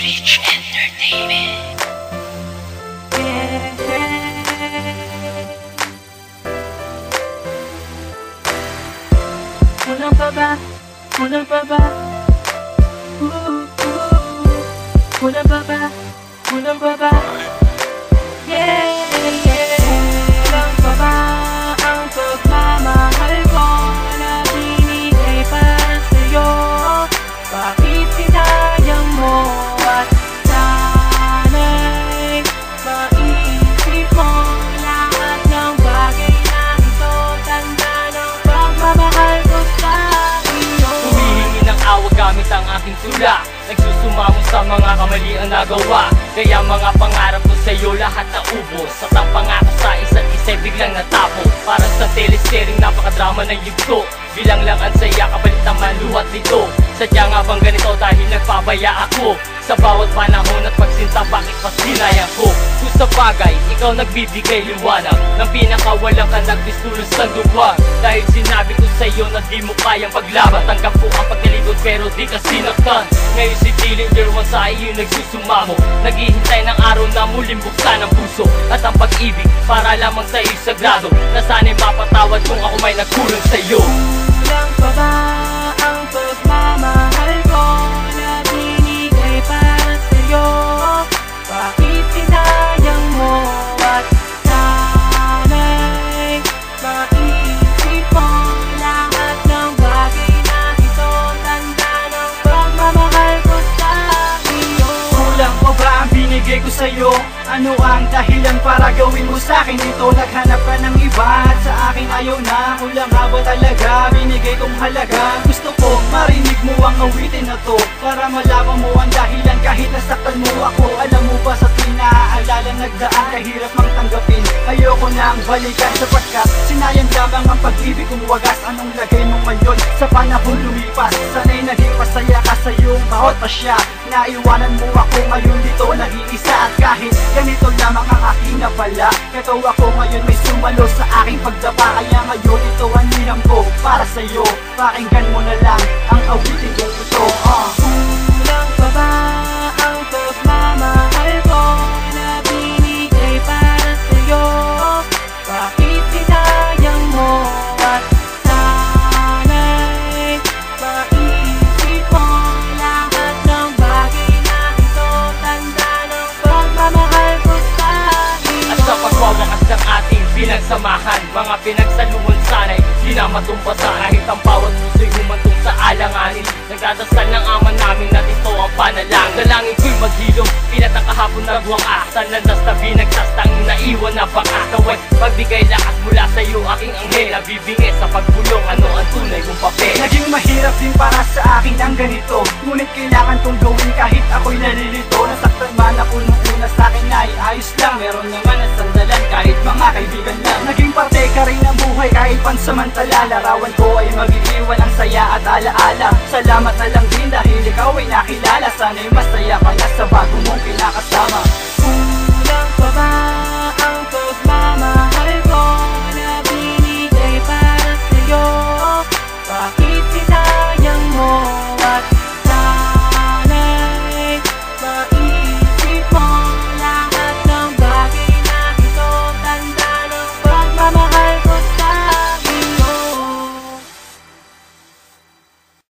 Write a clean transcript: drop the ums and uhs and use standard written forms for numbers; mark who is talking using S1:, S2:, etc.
S1: Rich Entertainment.
S2: Kulang pa ba? Kulang pa ba? Kulang pa ba? Kulang pa ba? Kulang pa ba ang pagmamahal ko na binigay para sa'yo? Bakit sinayang mo at sana'y maisip mo lahat ng bagay na ito? Tanda ng pagmamahal ko sa iyo.
S3: Humihingi ng awag gamit ang aking tula, nagsusumamo sa mga kamaliang nagawa. Kaya mga pangarap ko sa'yo lahat naubos. Sa pangako sa isa't isa biglang natapos. Parang sa telesering napakadrama ng yugto. Bilang lang ang saya kapalit naman luhat nito. Sadya nga bang ganito dahil nagpabaya ako sa bawat panahon at pagsinta, bakit pa sinayang ko? Kung sa bagay, ikaw nagbibigay liwanag ng pinakawalang ka nagdistulos ng duwag. Dahil sinabi ko sa'yo na di mo kayang paglaban. Tanggap ko ang pagkalikod pero di ka sinaktan. Ngayon si Dillinger sa iyo nagsusumamo, naghihintay ng araw na muling buksan ang puso at ang pag-ibig para lamang sa'yo sagrado, na sana'y mapatawad kung ako may nagkulang sa'yo.
S2: Kulang pa ba ang pagmamahal ko na binigay para sa'yo? Bakit sinayang mo at sana'y maisip mo lahat ng bagay na ito? Tanda ng pagmamahal ko sa iyo.
S4: Kulang pa ba ang binigay ko sa'yo? Ano ang dahilan para gawin mo sa'kin ito? Naghanap ka ng iba at sa akin ayaw na. Kulang nga ba talaga binigay kong halaga? Gusto ko marinig mo ang awitin na to, para malaman mo ang dahilan kahit nasaktan mo ako. Alam mo ba sa tuwing naaalala nagdaan, kahirap mang tanggapin. Ayoko na ang balikan sapagkat sinayang lamang ang pag-ibig kong wagas. Anong lagay mo ngayon sa panahon lumipas? Sana'y naging masaya ka sa iyong bawat pasya. Naiwanan mo ako ngayon dito nag-iisa, at kahit ganito lamang ang aking nabala, ito ako ngayon may sumalo sa aking pagdapa. Kaya ngayon ito ang liham ko para sa'yo, pakinggan mo na lang ang awitin kong ito.
S2: Kulang pa ba ang pagmamahal ko na binigay para sa'yo? Bakit sinayang mo at sana'y maisip mo lahat ng bagay na ito? Tanda ng pagmamahal ko sa iyo.
S3: At sa pagwawakas ng ating pinagsamahan, mga pinagsaluhan sana'y di na matumpasan. Kahit ang bawat puso'y humantong sa alanganin, nagdadasal ng ama namin na ito ang panalangin. Dalangin ko'y maghilom, pinatang kahapon na buwang asan. Landas na binagtastang naiwan na baka. Kaway pagbigay lakas mula sa'yo aking anghel, nabibingit sa pagbulong, ano ang tunay kong papel.
S4: Naging mahirap din para sa akin ang ganito, ngunit kailangan kong gawin kahit ako'y nalilito. Nasaktan man ako nung una sa'kin ay ayos lang, meron naman na sandalan kahit mga kaibigan lang. Naging parte ka rin ng buhay kahit pansamantala. Larawan ko ay mag-iiwan ang saya at alaala. Salamat na lang din dahil ikaw ay nakilala. Sana'y masaya ka na sa bago mong kinakasama.